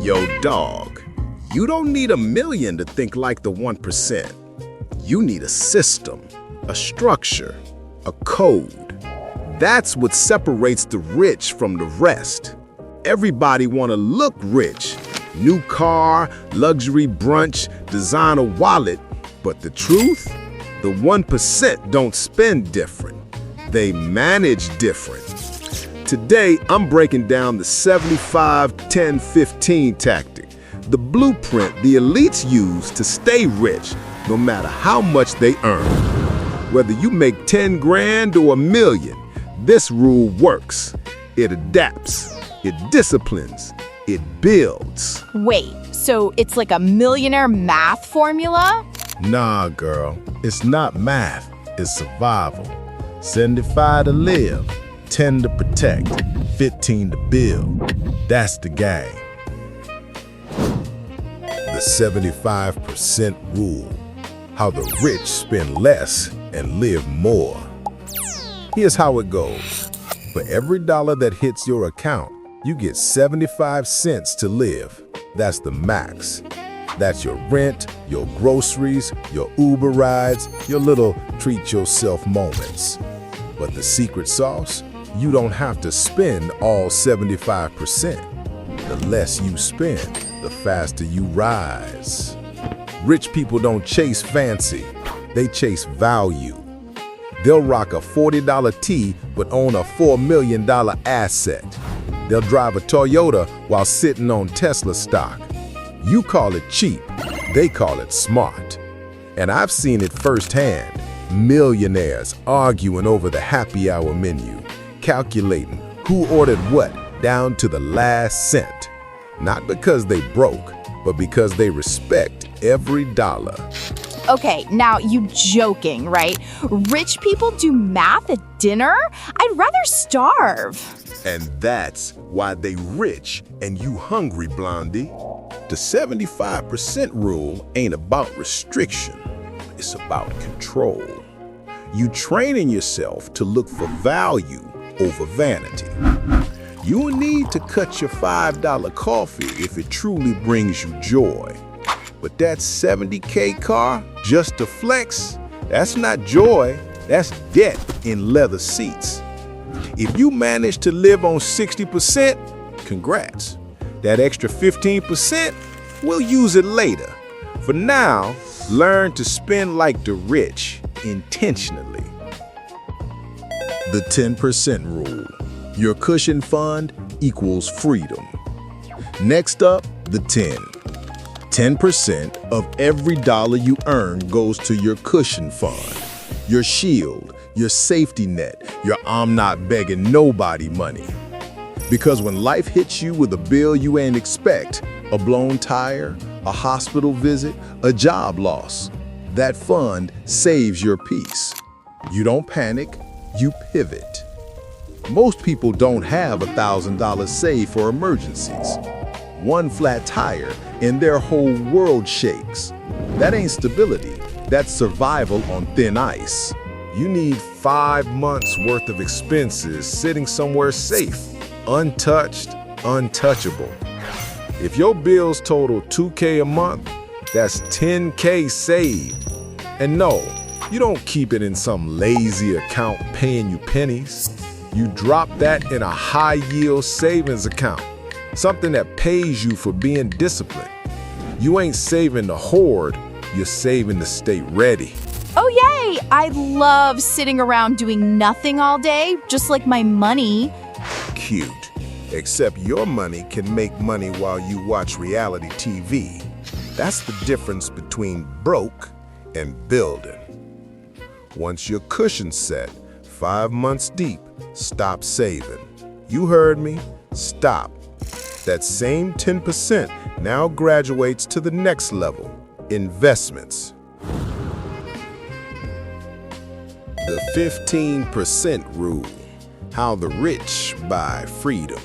Yo, dog, you don't need 1,000,000 to think like the 1%. You need a system, a structure, a code. That's what separates the rich from the rest. Everybody want to look rich. New car, luxury brunch, designer wallet. But the truth? The 1% don't spend different. They manage different. Today, I'm breaking down the 75-10-15 tactic, the blueprint the elites use to stay rich, no matter how much they earn. Whether you make 10 grand or 1,000,000, this rule works. It adapts, it disciplines, it builds. Wait, so it's like a millionaire math formula? Nah, girl, it's not math, it's survival. 75 to live, 10 to protect, 15 to build. That's the game. The 75% rule. How the rich spend less and live more. Here's how it goes. For every dollar that hits your account, you get 75 cents to live. That's the max. That's your rent, your groceries, your Uber rides, your little treat-yourself moments. But the secret sauce? You don't have to spend all 75%. The less you spend, the faster you rise. Rich people don't chase fancy, they chase value. They'll rock a $40 tee but own a $4 million asset. They'll drive a Toyota while sitting on Tesla stock. You call it cheap, they call it smart. And I've seen it firsthand. Millionaires arguing over the happy hour menu, calculating who ordered what down to the last cent. Not because they broke, but because they respect every dollar. Okay, now you joking, right? Rich people do math at dinner? I'd rather starve. And that's why they rich and you hungry, Blondie. The 75% rule ain't about restriction. It's about control. You training yourself to look for value over vanity. You will need to cut your $5 coffee if it truly brings you joy. But that 70K car, just to flex, that's not joy, that's debt in leather seats. If you manage to live on 60%, congrats. That extra 15%, we'll use it later. For now, learn to spend like the rich, intentionally. The 10% rule. Your cushion fund equals freedom. Next up, the 10. 10% of every dollar you earn goes to your cushion fund, your shield, your safety net, your I'm not begging nobody money. Because when life hits you with a bill you ain't expect, a blown tire, a hospital visit, a job loss, that fund saves your peace. You don't panic, you pivot. Most people don't have $1,000 saved for emergencies. One flat tire and their whole world shakes. That ain't stability, that's survival on thin ice. You need 5 months worth of expenses sitting somewhere safe, untouched, untouchable. If your bills total $2K a month, that's $10K saved. And no, you don't keep it in some lazy account paying you pennies. You drop that in a high-yield savings account, something that pays you for being disciplined. You ain't saving to hoard, you're saving to stay ready. Oh, yay! I love sitting around doing nothing all day, just like my money. Cute. Except your money can make money while you watch reality TV. That's the difference between broke and building. Once your cushion's set, 5 months deep, stop saving. You heard me? Stop. That same 10% now graduates to the next level, investments. The 15% rule, how the rich buy freedom.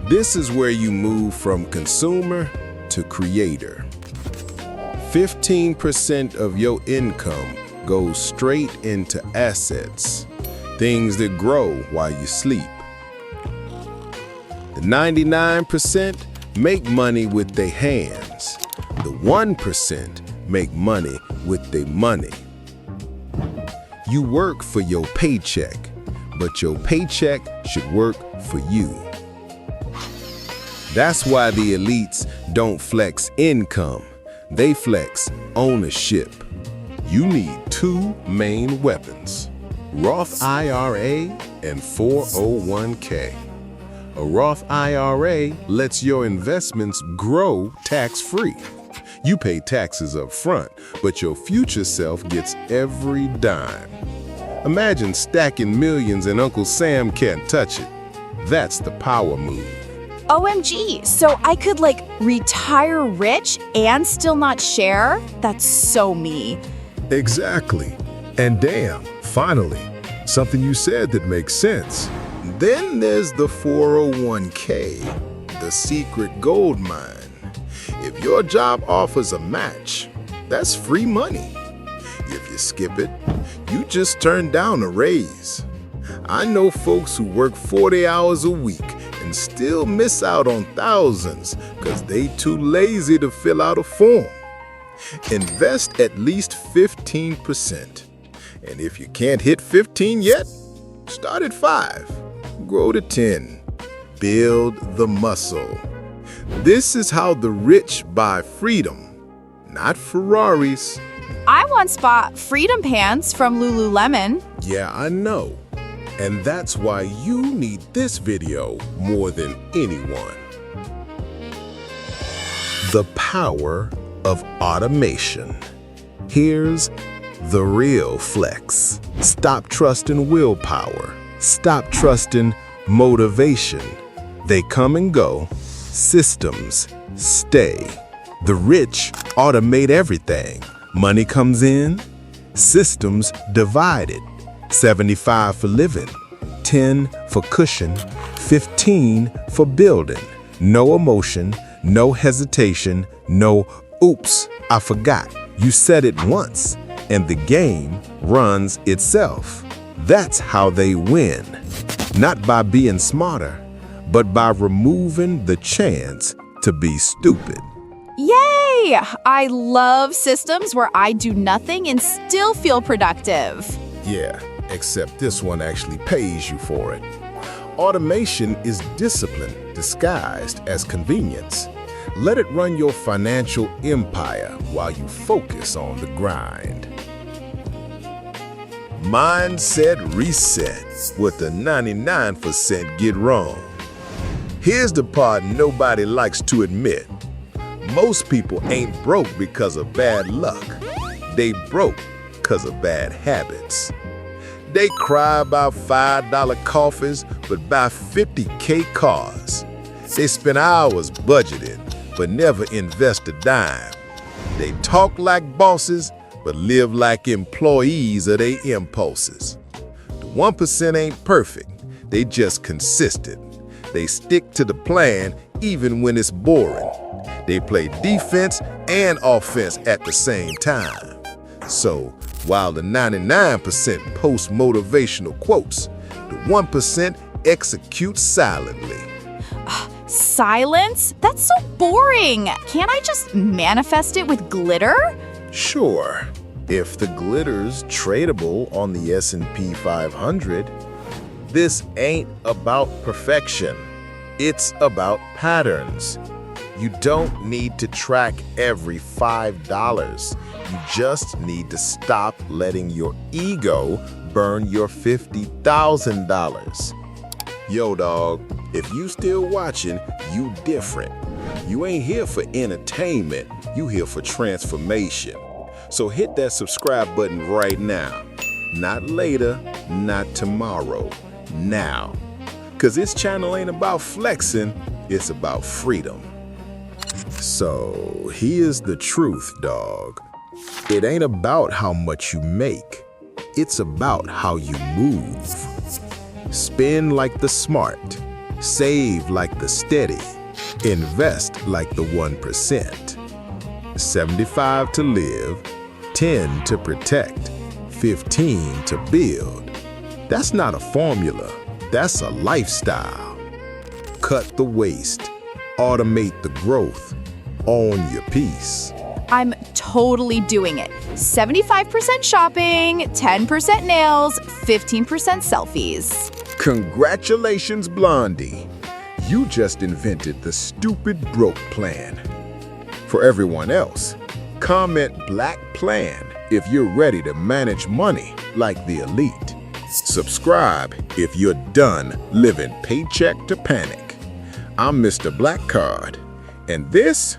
This is where you move from consumer to creator. 15% of your income goes straight into assets, things that grow while you sleep. The The 99% make money with their hands. The 1% make money with their money. You work for your paycheck, but your paycheck should work for you. That's why the elites don't flex income. They flex ownership. You need two main weapons: Roth IRA and 401k. A Roth IRA lets your investments grow tax-free. You pay taxes up front, but your future self gets every dime. Imagine stacking millions and Uncle Sam can't touch it. That's the power move. OMG, so I could retire rich and still not share? That's so me. Exactly. And damn, finally, something you said that makes sense. Then there's the 401k, the secret gold mine. If your job offers a match, that's free money. If you skip it, you just turn down a raise. I know folks who work 40 hours a week and still miss out on thousands because they too lazy to fill out a form. Invest at least 15%. And if you can't hit 15 yet, start at 5, grow to 10, build the muscle. This is how the rich buy freedom, not Ferraris. I once bought freedom pants from Lululemon. Yeah, I know. And that's why you need this video more than anyone. The power of automation. Here's the real flex. Stop trusting willpower. Stop trusting motivation. They come and go. Systems stay. The rich automate everything. Money comes in, systems divided. 75 for living, 10 for cushion, 15 for building. No emotion, no hesitation, no oops, I forgot. You said it once, and the game runs itself. That's how they win. Not by being smarter, but by removing the chance to be stupid. Yay! I love systems where I do nothing and still feel productive. Yeah, except this one actually pays you for it. Automation is discipline disguised as convenience. Let it run your financial empire while you focus on the grind. Mindset reset. What the 99% get wrong. Here's the part nobody likes to admit. Most people ain't broke because of bad luck. They broke because of bad habits. They cry about $5 coffees, but buy 50K cars. They spend hours budgeting, but never invest a dime. They talk like bosses, but live like employees of their impulses. The 1% ain't perfect. They just consistent. They stick to the plan even when it's boring. They play defense and offense at the same time. So, while the 99% post motivational quotes, the 1% executes silently. Silence? That's so boring. Can't I just manifest it with glitter? Sure, if the glitter's tradable on the S&P 500, this ain't about perfection. It's about patterns. You don't need to track every $5. You just need to stop letting your ego burn your $50,000. Yo, dog, if you still watching, you different. You ain't here for entertainment. You here for transformation. So hit that subscribe button right now. Not later, not tomorrow, now. Cause this channel ain't about flexing, it's about freedom. So here's the truth, dog. It ain't about how much you make. It's about how you move. Spend like the smart. Save like the steady. Invest like the 1%. 75 to live, 10 to protect, 15 to build. That's not a formula. That's a lifestyle. Cut the waste. Automate the growth. Own your peace. I'm totally doing it. 75% shopping, 10% nails, 15% selfies. Congratulations, Blondie. You just invented the stupid broke plan. For everyone else, comment Black Plan if you're ready to manage money like the elite. Subscribe if you're done living paycheck to panic. I'm Mr. Black Card, and this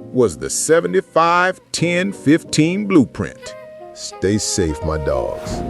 was the 75-10-15 blueprint. Stay safe, my dogs.